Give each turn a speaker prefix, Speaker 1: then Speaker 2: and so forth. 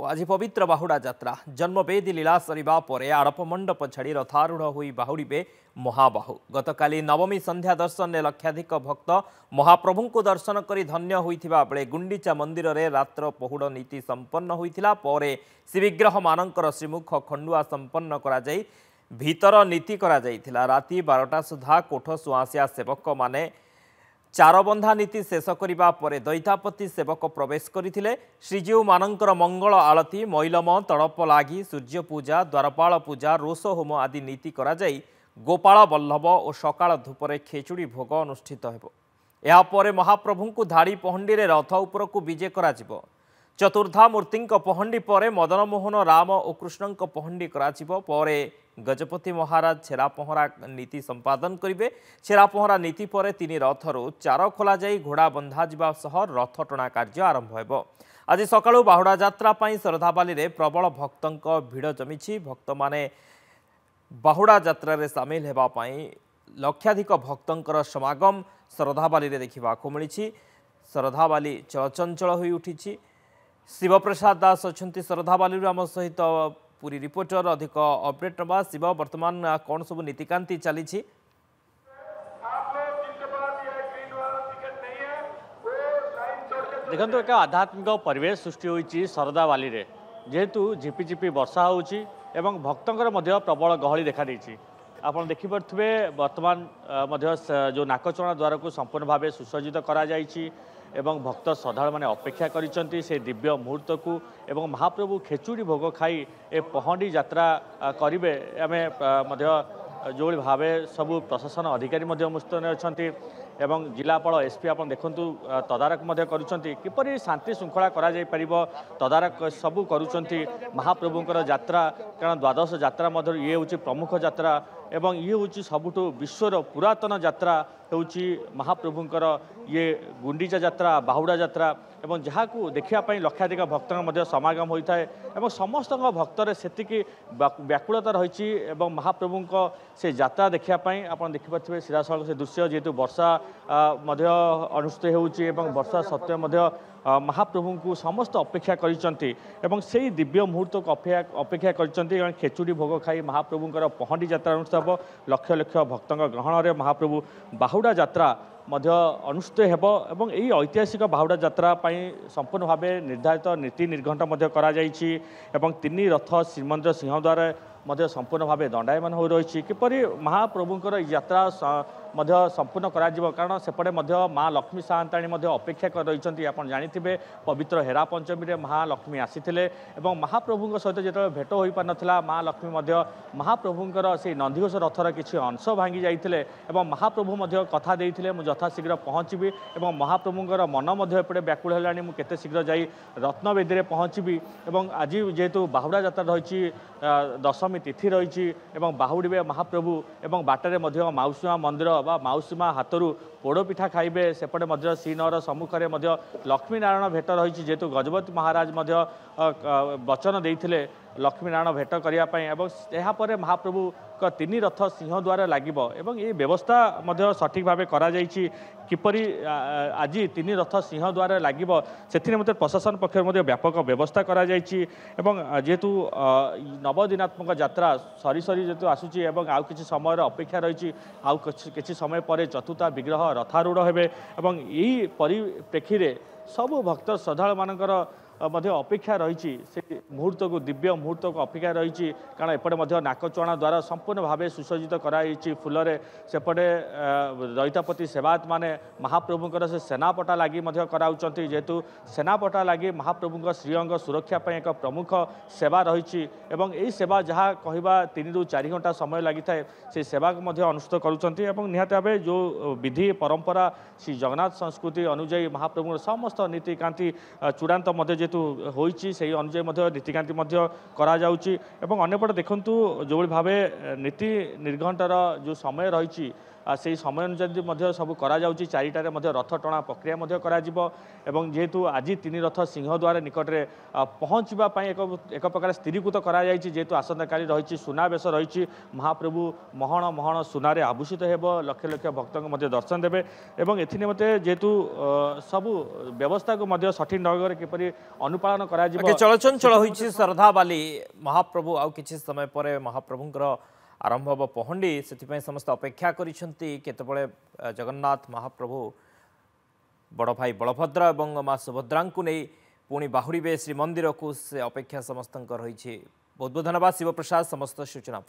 Speaker 1: आज पवित्र बाहुड़ा यात्रा जन्मवेदी लीला सरिबा परे आड़प मंडप छाड़ी रथारूढ़ होई बाहुड़े महाबाहु गतकाली नवमी संध्या दर्शन में लक्षाधिक भक्त महाप्रभु को दर्शन कर धन्य होइथिबा बेले गुंडीचा मंदिर रे रात्र पहुड़ नीति संपन्न होइथिला परे श्रीविग्रह मानकर श्रीमुख खंडुआ संपन्न करा जाई भीतर नीति करा जाइथिला राति 12टा सुधा कोठ सुआसिया सेवक माने चारबंधा नीति शेष करिबा परे दैतापति सेवक प्रवेश करथिले श्रीजीव मानकर मंगल आलती मैलम तड़प लागी सूर्य पूजा द्वारपाल पूजा रोष होम आदि नीति करा जाई गोपाल बल्लभ और सकाळ धूपरे खेचुड़ी भोग अनुष्ठित हेबो। या परे महाप्रभु को धाड़ी पहंडी रे रथ उपर को विजे करा जिवो। चतुर्धा मूर्ति पहंडी परे मदन मोहन राम और कृष्ण पहंडी करा जिवो। परे गजपति महाराज छेरा पहरा नीति संपादन करेंगे। छेरा पहरा नीति पर तीन रथरू चार खोल जा घोड़ा बंधा जा रथ टणा कार्य आरंभ हो। आज सकाळू बाहुड़ा यात्रा पाई श्रद्धावाली रे प्रबल भक्तों भिड़ जमी भक्त माने बाहुड़ा यात्रा रे सामिल हेबा पाई लक्षाधिक भक्तों समागम श्रद्धावाली रे देखा मिली। श्रद्धावाली चलचंचल हो उठी। शिवप्रसाद दास अच्छा श्रद्धावाली आम सहित पूरी रिपोर्टर अधिक अपडेट नवा। शिव वर्तमान कौन सब नीतिकांति चली
Speaker 2: देखो एक आध्यात्मिक परिवेश सृष्टि होती शरदावाली रे जेहेतु झिपिझिपि वर्षा होउची एवं भक्तंकर मध्य प्रबल गहली देखा देछि। आपण देखि परथुबे वर्तमान मध्य जो नाकचणा द्वार को संपूर्ण भाव सुसज्जित करा जाइछि एवं भक्त श्रद्धालु मैंने अपेक्षा करिसेंती से दिव्य मुहूर्त को एवं महाप्रभु खेचुड़ी भोग खाई ए पहंडी यात्रा करिवे आमे मध्य जो भाव सबू प्रशासन अधिकारी मुस्तैद अच्छा एवं जिलापाल एसपी आप देखु तदारक किपरि शांति श्रृंखला करा जाय परिबो तदारक सबू करुँच महाप्रभुंकर यात्रा कारण द्वादश यात्रा मध्य ये हूँ प्रमुख यात्रा एवं ये हूँ सबुठ विश्वर पुरातन यात्रा होउची महाप्रभुंकर ये गुंडीचा यात्रा बाहुड़ा यात्रा एवं जहाँ को देखापी लक्षाधिक भक्तों समागम होता है एवं समस्त भक्तर से व्याकुलता रही महाप्रभु से यात्रा देखापी आप देखिपे सीधासल से दृश्य जेहेतु वर्षा अनुष्ठित होउची वर्षा सत्वे महाप्रभु को समस्त अपेक्षा कर दिव्य मुहूर्त को अपेक्षा कर खेचुड़ी भोग खाई महाप्रभुंर पहंडी यात्रा अनुष्ठित हो। लक्ष लक्ष भक्तों ग्रहण में महाप्रभु बाहुड़ा यात्रा मध्य अनुष्ठित हेबो एवं यही ऐतिहासिक बाहुड़ा यात्रा संपूर्ण भाव निर्धारित नीति निर्घंट करा जाइछि एवं तीन रथ श्रीमंदिर सिंहद्वार मध्य संपूर्ण भाव दंडायमान हो रही किपरि महाप्रभुंकर यात्रा संपूर्ण करा जिवो कारण सेपटे माँ लक्ष्मी साहंताणी अपेक्षा कर रही आप जानिथिबे पवित्र हेरा पंचमी रे महालक्ष्मी आसीथिले एवं महाप्रभु सहित जो भेट हो पार नथिला माँ लक्ष्मी महाप्रभुंकर से नंदीघोष रथर किसी अंश भांगी जाइथिले एवं महाप्रभु कथा देइथिले मु यथाशीघ्र पहुँचबी एवं महाप्रभुंकर मन एपटे व्याकुल हेलानी मु केते शीघ्र जाई रत्नवेदी पहुँचबी एवं आज जेहेतु बाहुड़ा यात्रा रही दशमी तिथि रही बाहुड़े महाप्रभु एवं बाटर माउसीमा मंदिर बा माउसीमा हाथरू पोड़पिठा खाइबे सेपटे श्रीनगर सम्मुखें लक्ष्मी नारायण भेट रही जेहेतु गजपति महाराज वचन देते लक्ष्मी नारायण भेट करने महाप्रभु तीन रथ सिंहद्वार लगे ये व्यवस्था सठिक भाव करा किपरि आज तीन रथ सिंहद्वार लगे से प्रशासन पक्ष व्यापक व्यवस्था करा जेहेतु नवदिनात्मक यात्रा सरी सरी जेतु आसूची आउ किछि समय अपेक्षा रही आउ किछि समय पर चतुर्था विग्रह रथारूढ़ हेबे यही परिप्रेक्षी रे सबु भक्त श्रद्धालु मानकर अपेक्षा रही मुहूर्त को दिव्य मुहूर्त को अपेक्षा रही कारण एपटे नाकचुआणा द्वारा संपूर्ण भाव सुसज्जित कराई फुलरे सेपटे दैतापति सेवायत माने महाप्रभुंकर से सेनापटा लगी कराउचंती जेहेतु सेनापटा लगी महाप्रभुंर श्रीअंग सुरक्षा एक प्रमुख सेवा रही यही सेवा जहाँ कहवा 3 ରୁ 4 घंटा समय लगी था से सेवा को अनुष्ठित करुँच निहाती भाव जो विधि परंपरा श्री जगन्नाथ संस्कृति अनुजाई महाप्रभुंर समस्त नीतिकांति चूड़ांत जेहेतु होइछि से अनुजाई नीतिकांति करा जाउछि एवं अन्यपटे देखंतु जो भाव नीति निर्घंटर जो समय रही से समय अनुसार सब कराଯାଉଛି चारिटारे रथ टणा प्रक्रिया जेहेतु आज तीन रथ सिंहद्वार निकट में पहुँचापी एक प्रकार स्थिरीकृत कराई जेहेतु आसंता काली रही सुनावेश रही महाप्रभु महण महण सुनारे आभूषित हो लक्ष लक्ष भक्त दर्शन देवे और ए जेहेतु सबू व्यवस्था को सठिक ढंग से किपरि अनुपालन करा
Speaker 1: चलचंचल होइछि श्रद्धावाली महाप्रभु आउ किछि समय पर महाप्रभुंकर आरंभ हम पहंडी से समस्त अपेक्षा करिसेंति केतबळे जगन्नाथ महाप्रभु बड़ भाई बलभद्र और माँ सुभद्रा को नहीं पुणी बाहुड़े श्रीमंदिर को से अपेक्षा समस्त रही बहुत बहुत धन्यवाद शिवप्रसाद समस्त सूचना।